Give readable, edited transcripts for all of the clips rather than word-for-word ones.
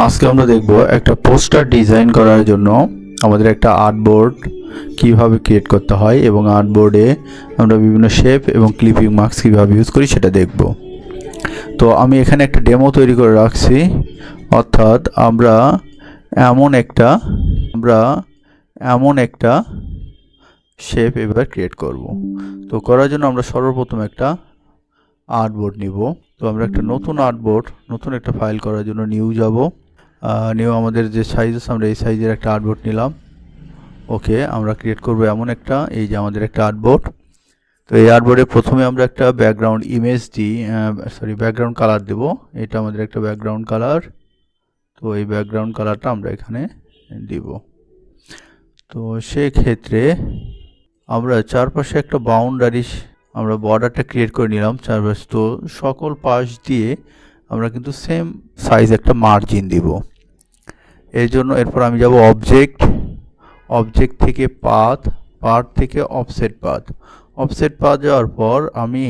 আজকে আমরা দেখব একটা পোস্টার ডিজাইন করার জন্য আমাদের একটা আর্টবোর্ড কিভাবে ক্রিয়েট করতে হয় এবং আর্টবোর্ডে আমরা বিভিন্ন শেপ এবং ক্লিপিং মার্কস কিভাবে ইউজ করি সেটা দেখব। তো আমি এখানে একটা ডেমো তৈরি করে রাখছি, অর্থাৎ আমরা এমন একটা শেপ এবার ক্রিয়েট করব। তো করার জন্য আমরা সর্বপ্রথম একটা আর্টবোর্ড নিব। তো আমরা একটা নতুন একটা ফাইল করার জন্য নিউ যাব। নিউ আমাদের যে সাইজ আছে আমরা এই সাইজের একটা আর্টবোর্ড নিলাম। ওকে, আমরা ক্রিয়েট করব এমন একটা, এই যে আমাদের একটা আর্টবোর্ড। তো এই আর্টবোর্ডে প্রথমে আমরা একটা ব্যাকগ্রাউন্ড ইমেজ দিই, ব্যাকগ্রাউন্ড কালার দেব। এটা আমাদের একটা ব্যাকগ্রাউন্ড কালার। তো এই ব্যাকগ্রাউন্ড কালারটা আমরা এখানে দিব। তো সেক্ষেত্রে আমরা চারপাশে একটা আমরা বর্ডারটা ক্রিয়েট করে নিলাম চারপাশে। তো সকল পাশ দিয়ে আমরা কিন্তু সেম সাইজ একটা মার্জিন দিব। এর জন্য এরপর আমি যাব অবজেক্ট থেকে পাথ থেকে অফসেট পাথ যাওয়ার পর আমি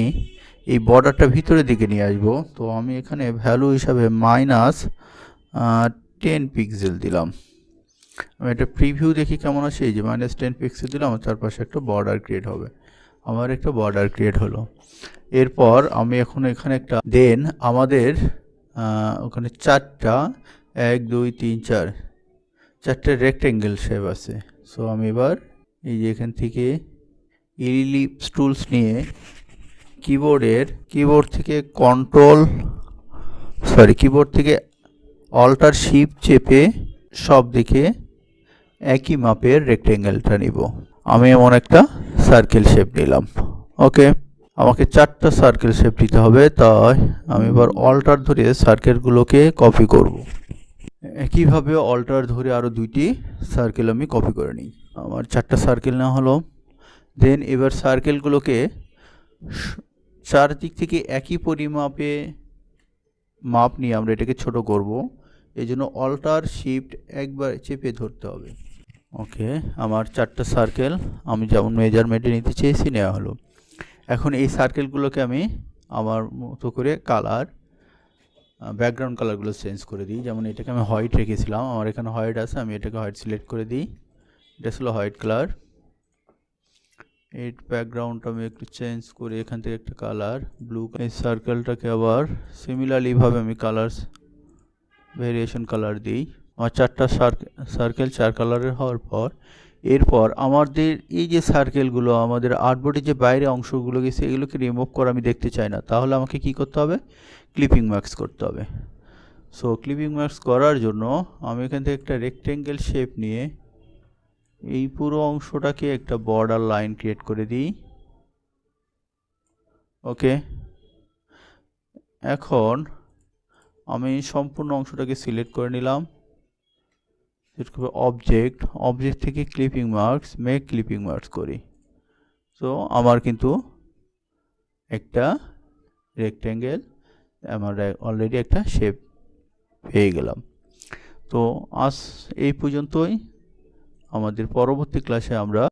এই বর্ডারটা ভিতরের দিকে নিয়ে আসবো। তো আমি এখানে ভ্যালু হিসাবে -10 পিক্সেল দিলাম। আমি একটা প্রিভিউ দেখি কেমন আছে। এই যে -10 পিক্সেল দিলাম, আমার চারপাশে একটা বর্ডার ক্রিয়েট হবে। আমার একটা বর্ডার ক্রিয়েট হলো। এরপর আমি এখন এখানে একটা আমাদের ওখানে 1 2 3 4 চারটে রেক্টেঙ্গেল শেপ আছে। সো আমি এবার এই যে এখান থেকে ইলিপস টুলস নিয়ে কিবোর্ড থেকে অল্টার শিফট চেপে সব দিকে একই মাপের রেক্টেঙ্গেলটা নিব। আমি এমন একটা সার্কেল শেপ নিলাম। ওকে, আমাকে 4টা সার্কেল শেপ নিতে হবে, তাই আমি এবার অল্টার ধরে সার্কেলগুলোকে কপি করব। একইভাবে অল্টার ধরে আরও 2টি সার্কেল আমি কপি করে নিই। আমার 4টা সার্কেল নেওয়া হলো। দেন এবার সার্কেলগুলোকে চারদিক থেকে একই পরিমাপে মাপ নিয়ে আমরা এটাকে ছোট করব। এই জন্য অল্টার শিফট একবার চেপে ধরতে হবে। ওকে, আমার 4টা সার্কেল আমি যেমন মেজারমেন্টে নিতে চেয়েছি নেওয়া হলো। এখন এই সার্কেলগুলোকে আমি আমার মতো করে ব্যাকগ্রাউন্ড কালারগুলো চেঞ্জ করে দিই। যেমন এটাকে আমি হোয়াইট রেখেছিলাম, আমার এখানে হোয়াইট আছে, আমি এটাকে হোয়াইট সিলেক্ট করে দিই। এটা ছিল হোয়াইট কালার। এই ব্যাকগ্রাউন্ডটা আমি একটু চেঞ্জ করে এখান থেকে একটা কালার ব্লু, এই সার্কেলটাকে আবার সিমিলারলিভাবে আমি ভেরিয়েশন কালার দিই। আমার 4টা সার্কেল 4 কালারের হওয়ার পর এরপর আমাদের এই যে সার্কেলগুলো আমাদের আর্টবোর্ডের যে বাইরে অংশগুলো গেছে এগুলোকে রিমুভ করা আমি দেখতে চাই না, তাহলে আমাকে কি করতে হবে? ক্লিপিং মার্কস করতে হবে। সো ক্লিপিং মার্কস করার জন্য আমি এখান থেকে একটা রেক্টেঙ্গেল শেপ নিয়ে এই পুরো অংশটাকে একটা বর্ডার লাইন ক্রিয়েট করে দিই। ওকে, এখন আমি সম্পূর্ণ অংশটাকে সিলেক্ট করে নিলাম। অবজেক্ট থেকে মেক ক্লিপিং মার্কস করি। সো আমার কিন্তু একটা রেক্টেঙ্গেল, আমার অলরেডি একটা শেপ পেয়ে গেলাম। তো আজ এই পর্যন্তই। আমাদের পরবর্তী ক্লাসে আমরা